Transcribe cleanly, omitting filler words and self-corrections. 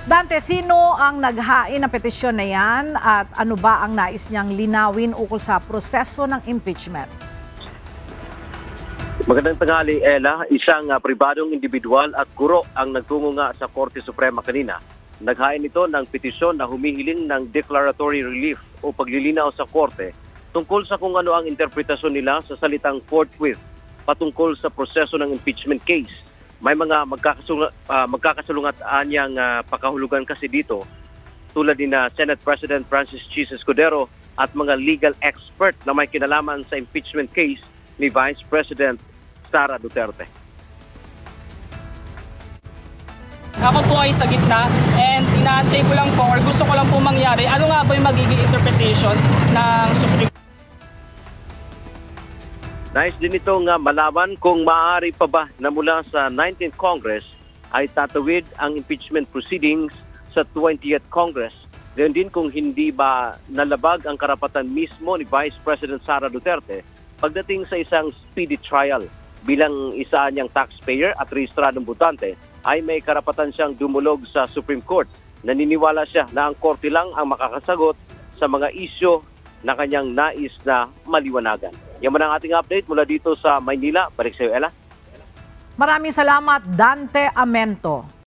Dante, sino ang naghain ng petisyon na yan at ano ba ang nais niyang linawin ukol sa proseso ng impeachment? Magandang tanghali, Ella. Isang pribadong individual at guro ang nagtungo nga sa Korte Suprema kanina. Naghain ito ng petisyon na humihiling ng declaratory relief o paglilinaw sa Korte tungkol sa kung ano ang interpretasyon nila sa salitang forthwith patungkol sa proseso ng impeachment case. May mga magkakasalungat niyang pakahulugan kasi dito tulad ni Senate President Francis Chis Escudero at mga legal expert na may kinalaman sa impeachment case ni Vice President Sara Duterte. Ako po ay sa gitna and inaantay ko lang po or gusto ko lang po mangyari ano nga ba yung magiging interpretation ng Supreme Court. Nais din ito nga malaman kung maaari pa ba na mula sa 19th Congress ay tatawid ang impeachment proceedings sa 20th Congress. Gayon din kung hindi ba nalabag ang karapatan mismo ni Vice President Sara Duterte pagdating sa isang speedy trial. Bilang isa niyang taxpayer at rehistradong botante ay may karapatan siyang dumulog sa Supreme Court. Naniniwala siya na ang korte lang ang makakasagot sa mga isyu na kanyang nais na maliwanagan. Yan man ang ating update mula dito sa Maynila. Balik sa iyo, Ella. Maraming salamat, Dante Amento.